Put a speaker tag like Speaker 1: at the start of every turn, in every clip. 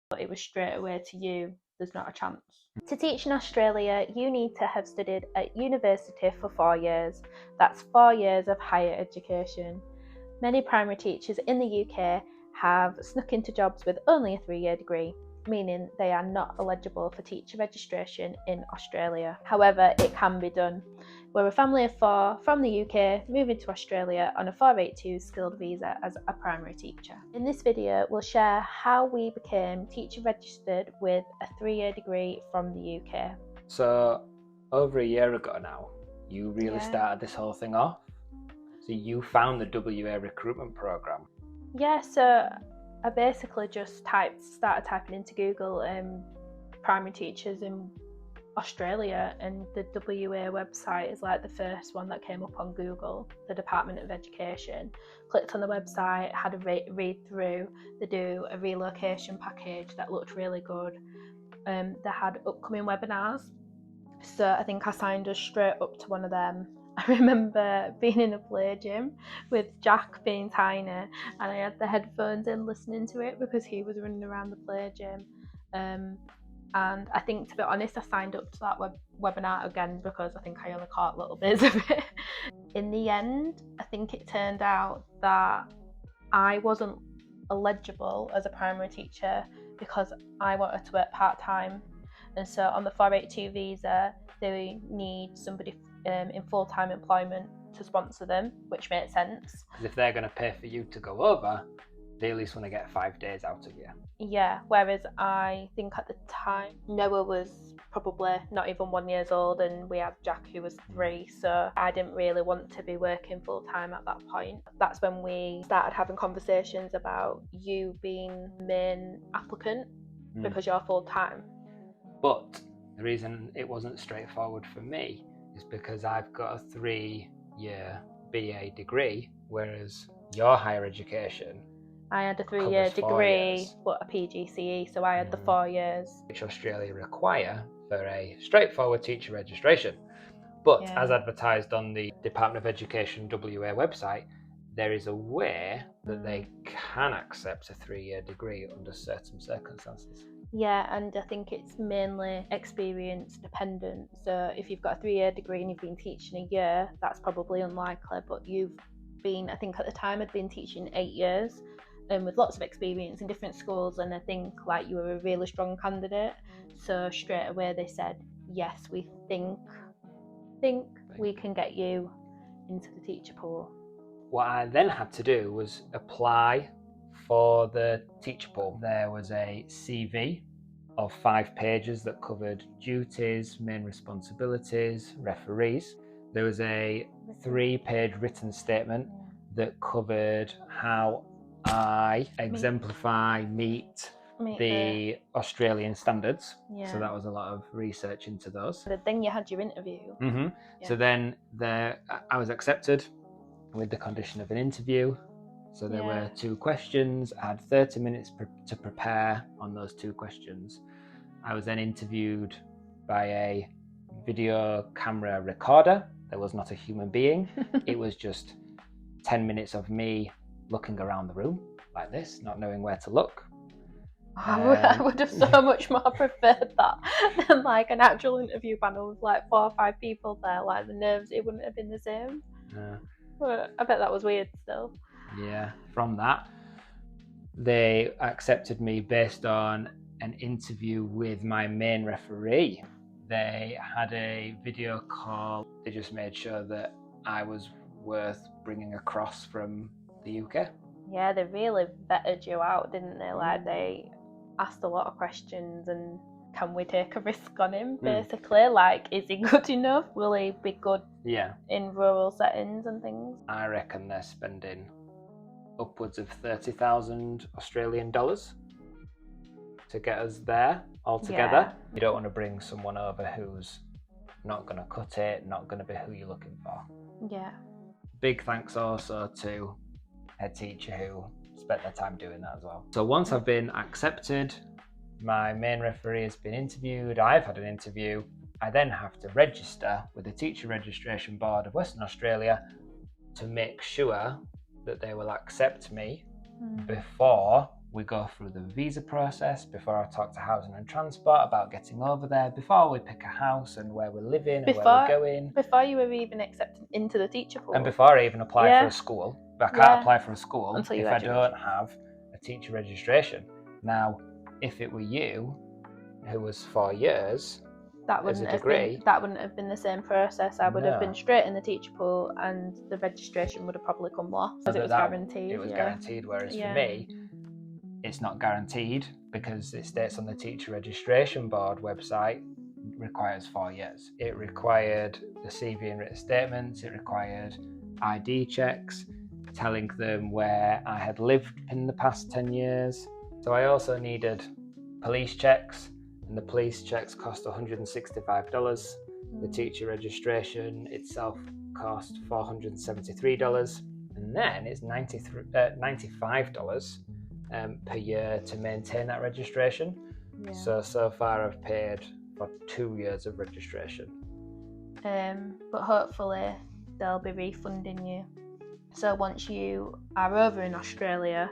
Speaker 1: But it was straight away to you, there's not a chance. To teach in Australia, you need to have studied at university for 4 years. That's 4 years of higher education. Many primary teachers in the UK have snuck into jobs with only a 3-year degree, meaning they are not eligible for teacher registration in Australia. However, it can be done. We're a family of 4 from the UK moving to Australia on a 482 skilled visa as a primary teacher. In this video, we'll share how we became teacher registered with a 3-year degree from the UK.
Speaker 2: So over a year ago now, you really started this whole thing off. So you found the WA recruitment program.
Speaker 1: Yeah, so I basically just started typing into Google primary teachers in Australia, and the WA website is like the first one that came up on Google, the Department of Education. Clicked on the website, had a read through. They do a relocation package that looked really good. They had upcoming webinars, so I think I signed us straight up to one of them. I remember being in a play gym with Jack being tiny, and I had the headphones in listening to it because he was running around the play gym. And I think, to be honest, I signed up to that webinar again because I think I only caught little bits of it. In the end, I think it turned out that I wasn't eligible as a primary teacher because I wanted to work part-time. And so on the 482 visa, they need somebody in full-time employment to sponsor them, which makes sense.
Speaker 2: Because if they're going to pay for you to go over, they at least want to get 5 days out of you.
Speaker 1: Yeah, whereas I think at the time, Noah was probably not even 1 year old, and we had Jack who was 3, so I didn't really want to be working full-time at that point. That's when we started having conversations about you being main applicant because you're full-time.
Speaker 2: But the reason it wasn't straightforward for me is because I've got a 3-year BA degree, whereas your higher education,
Speaker 1: I had a 3-year degree, but a PGCE, so I had the 4 years.
Speaker 2: Which Australia require for a straightforward teacher registration. But as advertised on the Department of Education WA website, there is a way that they can accept a 3-year degree under certain circumstances.
Speaker 1: Yeah, and I think it's mainly experience dependent. So if you've got a 3-year degree and you've been teaching a year, that's probably unlikely. But you've been, I think at the time I'd been teaching 8 years with lots of experience in different schools, and I think like you were a really strong candidate. So straight away they said, yes, we think we can get you into the teacher pool.
Speaker 2: What I then had to do was apply for the teacher pool. There was a CV of 5 pages that covered duties, main responsibilities, referees. There was a 3-page written statement that covered how I exemplify, meet the Australian standards. Yeah. So that was a lot of research into those.
Speaker 1: But then you had your interview.
Speaker 2: Yeah. So then I was accepted with the condition of an interview. So there were 2 questions. I had 30 minutes to prepare on those 2 questions. I was then interviewed by a video camera recorder. There was not a human being. It was just 10 minutes of me looking around the room like this, not knowing where to look.
Speaker 1: I would have so much more preferred that than like an actual interview panel with like 4 or 5 people there. Like the nerves, it wouldn't have been the same. But I bet that was weird still.
Speaker 2: Yeah, from that, they accepted me based on an interview with my main referee. They had a video call. They just made sure that I was worth bringing across from the UK.
Speaker 1: Yeah, they really vetted you out, didn't they? Like they asked a lot of questions, and can we take a risk on him, basically? Like, is he good enough? Will he be good in rural settings and things?
Speaker 2: I reckon they're spending upwards of 30,000 Australian dollars to get us there altogether. You don't want to bring someone over who's not going to cut it, not going to be who you're looking for.
Speaker 1: Yeah.
Speaker 2: Big thanks also to head teacher who spent their time doing that as well. So once I've been accepted, my main referee has been interviewed, I've had an interview, I then have to register with the Teacher Registration Board of Western Australia to make sure that they will accept me before We go through the visa process before I talk to housing and transport about getting over there, before we pick a house and where we're living and where we're going.
Speaker 1: Before you were even accepted into the teacher pool.
Speaker 2: And before I even apply for a school. I can't apply for a school if I don't have a teacher registration. Now, if it were you, who was 4 years, that wouldn't
Speaker 1: have been the same process. I would have been straight in the teacher pool, and the registration would have probably come lost because it was guaranteed.
Speaker 2: It was guaranteed, whereas for me, it's not guaranteed because it states on the teacher registration board website requires 4 years. It required the CV and written statements. It required ID checks, telling them where I had lived in the past 10 years. So I also needed police checks, and the police checks cost $165. The teacher registration itself cost $473, and then it's $95 per year to maintain that registration. So far I've paid for 2 years of registration.
Speaker 1: But hopefully they'll be refunding you. So once you are over in Australia,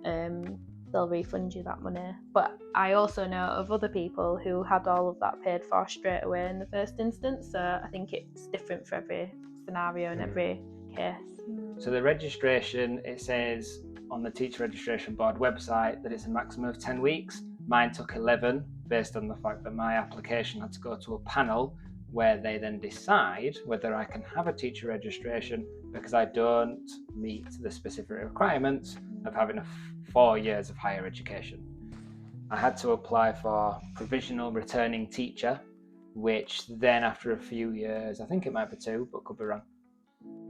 Speaker 1: they'll refund you that money. But I also know of other people who had all of that paid for straight away in the first instance. So I think it's different for every scenario and every case.
Speaker 2: So the registration, it says on the teacher registration board website that it's a maximum of 10 weeks. Mine took 11 based on the fact that my application had to go to a panel where they then decide whether I can have a teacher registration because I don't meet the specific requirements of having 4 years of higher education. I had to apply for provisional returning teacher, which then after a few years, I think it might be 2, but could be wrong,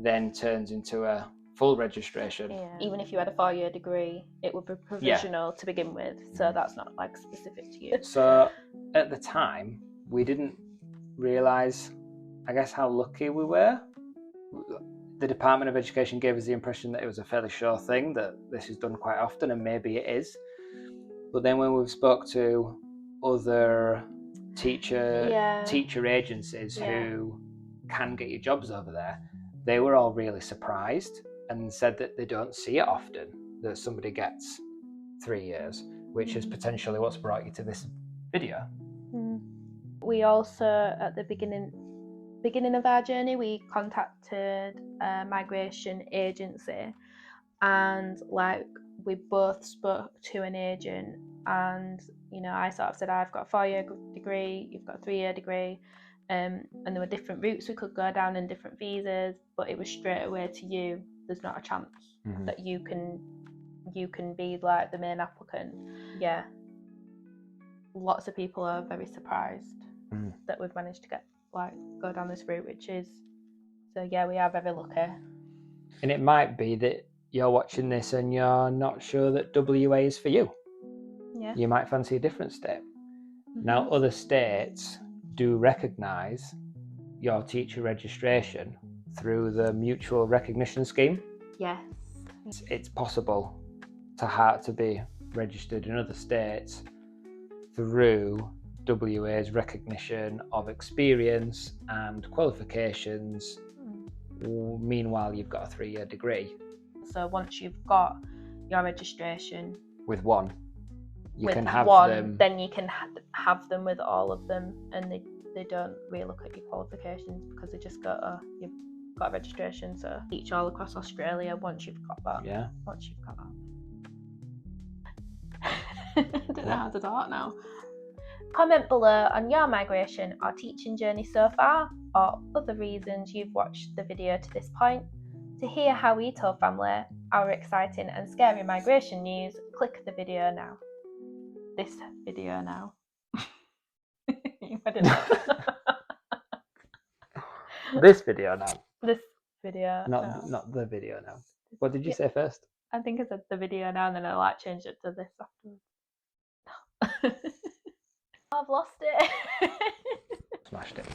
Speaker 2: then turns into a full registration.
Speaker 1: Even if you had a 4-year degree, it would be provisional to begin with, so that's not like specific to you.
Speaker 2: So at the time, we didn't realise, I guess, how lucky we were. The Department of Education gave us the impression that it was a fairly sure thing, that this is done quite often, and maybe it is. But then when we've spoke to other teacher agencies who can get you jobs over there, they were all really surprised and said that they don't see it often that somebody gets 3 years, which is potentially what's brought you to this video.
Speaker 1: We also, at the beginning of our journey, we contacted a migration agency, and like we both spoke to an agent, and I sort of said, I've got a 4-year degree, you've got a 3-year degree, and there were different routes we could go down and different visas, but it was straight away to you. There's not a chance that you can be like the main applicant. Lots of people are very surprised that we've managed to go down this route, which is, so we are very lucky.
Speaker 2: And it might be that you're watching this and you're not sure that WA is for you. You might fancy a different state. Now, other states do recognise your teacher registration through the mutual recognition scheme.
Speaker 1: Yes.
Speaker 2: It's possible to be registered in other states through WA's recognition of experience and qualifications. Meanwhile, you've got a 3-year degree.
Speaker 1: So once you've got your registration
Speaker 2: with one, you can have them.
Speaker 1: Then you can have them with all of them, and they don't really look at your qualifications because they just go, oh, you've got a registration. So teach all across Australia once you've got that.
Speaker 2: Yeah.
Speaker 1: Once you've got that. I don't know how to talk now. Comment below on your migration or teaching journey so far, or other reasons you've watched the video to this point. To hear how we told family our exciting and scary migration news, click the video now. This video now.
Speaker 2: This video now.
Speaker 1: This video.
Speaker 2: Not the video now. What did you say first?
Speaker 1: I think I said the video now, and then I changed it to this afterwards. I've lost it.
Speaker 2: Smashed it.